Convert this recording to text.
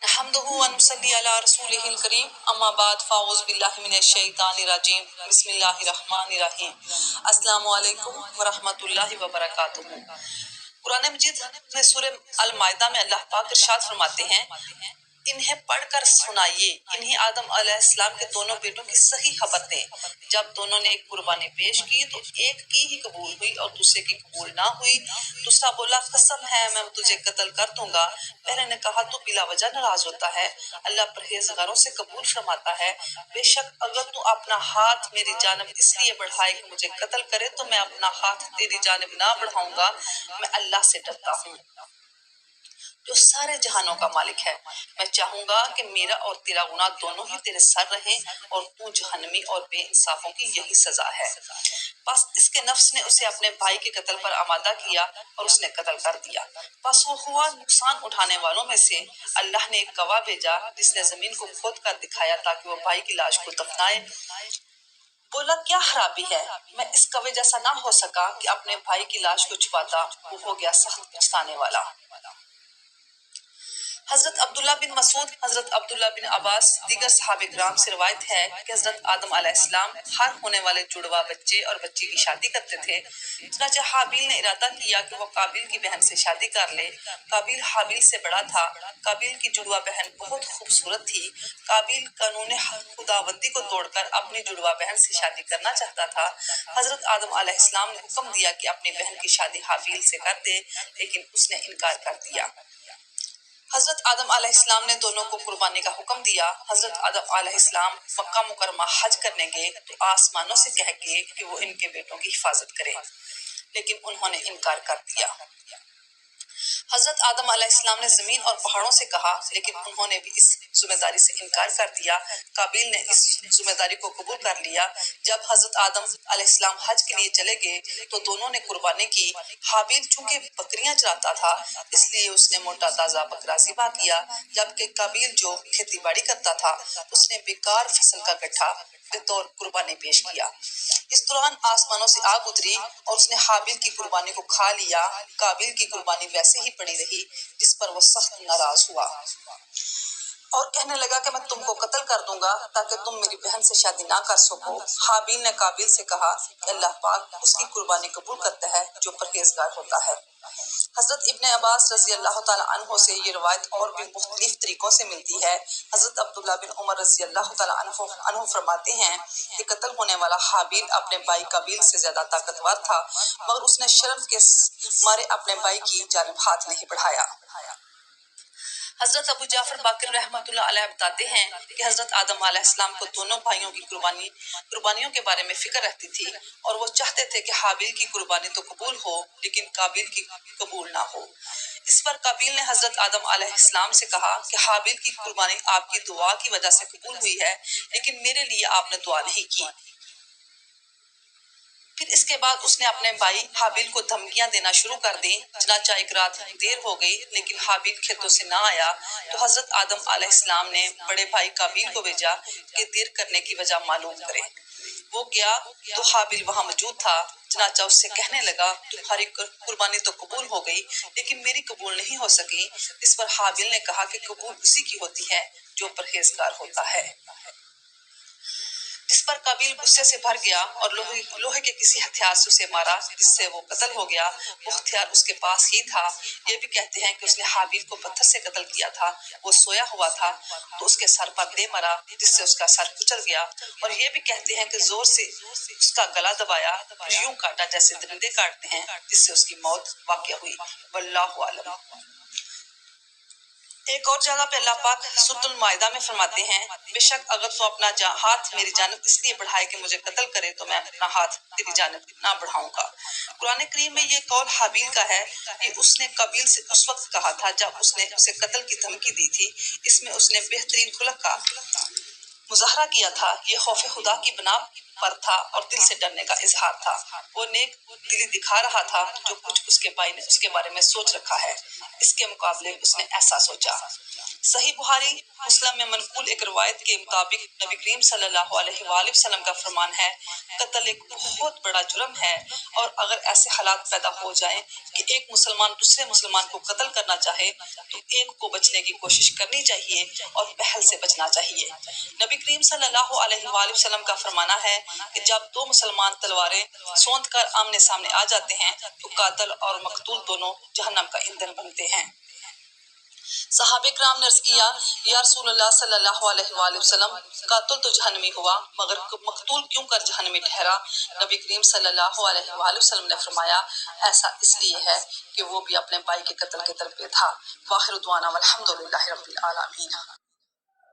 نحمده ونصلي على رسوله الكريم اما بعد فاعوذ باللہ من الشیطان الرجیم بسم اللہ الرحمن الرحیم السلام علیکم ورحمۃ اللہ وبرکاتہ۔ قرآن مجید میں سورہ المائدہ میں اللہ پاک ارشاد فرماتے ہیں، انہیں پڑھ کر سنائیے، انہیں آدم علیہ السلام کے دونوں بیٹوں کی صحیح خبر دیں۔ جب دونوں نے ایک قربانی پیش کی تو ایک کی ہی قبول ہوئی اور دوسرے کی قبول نہ ہوئی۔ دوسرا بولا، قسم ہے میں تجھے قتل کر دوں گا۔ پہلے نے کہا، تو بلا وجہ ناراض ہوتا ہے، اللہ پرہیزگاروں سے قبول فرماتا ہے۔ بے شک اگر تو اپنا ہاتھ میری جانب اس لیے بڑھائے کہ مجھے قتل کرے تو میں اپنا ہاتھ تیری جانب نہ بڑھاؤں گا، میں اللہ سے ڈرتا ہوں جو سارے جہانوں کا مالک ہے۔ میں چاہوں گا کہ میرا اور تیرا گناہ دونوں ہی تیرے سر رہیں اور تو جہنمی اور بے انصافوں کی یہی سزا ہے۔ بس اس کے نفس نے اسے اپنے بھائی کے قتل پر آمادہ کیا اور اس نے قتل کر دیا۔ بس وہ ہوا نقصان اٹھانے والوں میں سے۔ اللہ نے ایک گواہ بھیجا جس نے زمین کو کھود کر دکھایا تاکہ وہ بھائی کی لاش کو دفنائے۔ بولا، کیا خرابی ہے، میں اس کوے جیسا نہ ہو سکا کہ اپنے بھائی کی لاش کو چھپاتا۔ وہ ہو گیا سخت پچھتانے والا۔ حضرت عبداللہ بن مسعود، حضرت عبداللہ بن عباس، دیگر صحابہ کرام سے روایت ہے کہ حضرت آدم علیہ السلام ہر ہونے والے جڑواں بچے اور بچی کی شادی کرتے تھے۔ چنانچہ حابیل نے ارادہ کیا کہ وہ قابیل کی بہن سے شادی کر لے۔ قابیل حابیل سے بڑا تھا۔ قابیل کی جڑواں بہن بہت خوبصورت تھی۔ قابیل قانون خداوندی کو توڑ کر اپنی جڑواں بہن سے شادی کرنا چاہتا تھا۔ حضرت آدم علیہ السلام نے حکم دیا کہ اپنی بہن کی شادی حابیل سے کر دے، لیکن اس نے انکار کر دیا۔ حضرت آدم علیہ السلام نے دونوں کو قربانی کا حکم دیا۔ حضرت آدم علیہ السلام مکہ مکرمہ حج کرنے گئے تو آسمانوں سے کہہ گئے کہ وہ ان کے بیٹوں کی حفاظت کریں، لیکن انہوں نے انکار کر دیا۔ حضرت آدم علیہ السلام نے زمین اور پہاڑوں سے کہا، لیکن انہوں نے بھی اس ذمہ داری سے انکار کر دیا۔ قابیل نے اس ذمہ داری کو قبول کر لیا۔ جب حضرت آدم علیہ السلام حج کے لیے چلے گئے تو دونوں نے قربانی کی۔ حابیل چونکہ بکریاں چراتا تھا اس لیے اس نے موٹا تازہ بکرا ذبح کیا، جبکہ قابیل جو کھیتی باڑی کرتا تھا اس نے بیکار فصل کا گٹھا بطور قربانی پیش کیا۔ اس دوران آسمانوں سے آگ اتری اور اس نے حابیل کی قربانی کو کھا لیا۔ قابیل کی قربانی ویسے ہی پڑی رہی، جس پر وہ سخت ناراض ہوا اور کہنے لگا کہ میں تم کو قتل کر دوں گا تاکہ تم میری بہن سے شادی نہ کر سکو۔ حابیل نے قابیل سے کہا کہ اللہ پاک اس کی قربانی قبول کرتا ہے جو پرہیزگار ہوتا ہے۔ حضرت ابن عباس رضی اللہ تعالیٰ عنہ سے یہ روایت اور بھی مختلف طریقوں سے ملتی ہے۔ حضرت عبداللہ بن عمر رضی اللہ تعالیٰ عنہ فرماتے ہیں کہ قتل ہونے والا حابیل اپنے بھائی قابیل سے زیادہ طاقتور تھا، مگر اس نے شرم کے مارے اپنے بھائی کی جانب ہاتھ نہیں بڑھایا۔ حضرت ابو جعفر باقر رحمۃ اللہ علیہ بتاتے ہیں کہ حضرت آدم علیہ السلام کو دونوں بھائیوں کی قربانیوں کے بارے میں فکر رہتی تھی اور وہ چاہتے تھے کہ حابیل کی قربانی تو قبول ہو لیکن قابیل کی قبول نہ ہو۔ اس پر قابیل نے حضرت آدم علیہ السلام سے کہا کہ حابیل کی قربانی آپ کی دعا کی وجہ سے قبول ہوئی ہے، لیکن میرے لیے آپ نے دعا نہیں کی۔ پھر اس کے بعد اس نے اپنے بھائی حابیل کو دھمکیاں دینا شروع کر دیں۔ چنانچہ ایک رات دیر ہو گئی لیکن حابیل کھیتوں سے نہ آیا تو حضرت آدم علیہ السلام نے بڑے بھائی قابیل کو بھیجا کہ دیر کرنے کی وجہ معلوم کرے۔ وہ گیا تو حابیل وہاں موجود تھا۔ چنانچہ اس سے کہنے لگا، تمہاری قربانی تو قبول ہو گئی لیکن میری قبول نہیں ہو سکی۔ اس پر حابیل نے کہا کہ قبول اسی کی ہوتی ہے جو پرہیزگار ہوتا ہے۔ جس پر قابیل غصے سے بھر گیا اور لوہے کے کسی ہتھیار سے اسے مارا جس سے وہ قتل ہو گیا۔ وہ ہتھیار اس کے پاس ہی تھا۔ یہ بھی کہتے ہیں کہ اس نے حابیل کو پتھر سے قتل کیا تھا۔ وہ سویا ہوا تھا تو اس کے سر پر دے مرا جس سے اس کا سر کچل گیا، اور یہ بھی کہتے ہیں کہ زور سے اس کا گلا دبایا، پھر یوں کاٹا جیسے درندے کاٹتے ہیں، جس سے اس کی موت واقع ہوئی۔ واللہ اعلم۔ ایک اور جگہ پہ اللہ پاک سورۃ المائدہ میں فرماتے ہیں، بے شک اگر تو اپنا ہاتھ میری جانب اس لیے بڑھائے کہ مجھے قتل کرے تو میں اپنا ہاتھ تیری جانب نہ بڑھاؤں گا۔ قرآن کریم میں یہ قول حابیل کا ہے کہ اس نے قابیل سے اس وقت کہا تھا جب اس نے اسے قتل کی دھمکی دی تھی۔ اس میں اس نے بہترین خلق کا مظاہرہ کیا تھا۔ یہ خوف خدا کی بنا پر تھا اور دل سے ڈرنے کا اظہار تھا۔ وہ نیک دلی دکھا رہا تھا جو کچھ اس کے بھائی نے اس کے بارے میں سوچ رکھا ہے، اس کے مقابلے اس نے ایسا سوچا۔ صحیح بخاری مسلم میں منقول ایک روایت کے مطابق نبی کریم صلی اللہ علیہ وآلہ وسلم کا فرمان ہے، قتل ایک بہت بڑا جرم ہے، اور اگر ایسے حالات پیدا ہو جائیں کہ ایک مسلمان دوسرے مسلمان کو قتل کرنا چاہے تو ایک کو بچنے کی کوشش کرنی چاہیے اور پہل سے بچنا چاہیے۔ نبی کریم صلی اللہ علیہ وآلہ وسلم کا فرمانا ہے کہ جب دو مسلمان تلواریں سونت کر آمنے سامنے آ جاتے ہیں تو قاتل اور مقتول دونوں جہنم کا ایندھن بنتے ہیں۔ صحابہ کرام نے عرض کیا، یا رسول اللہ صلی اللہ علیہ وآلہ وسلم، قاتل تو جہنمی ہوا مگر مقتول کیوں کر جہنمی ٹھہرا؟ نبی کریم صلی اللہ علیہ وآلہ وسلم نے فرمایا، ایسا اس لیے ہے کہ وہ بھی اپنے بھائی کے قتل کے طرف تھا۔ وآخر دعوانا والحمد للہ رب العالمین۔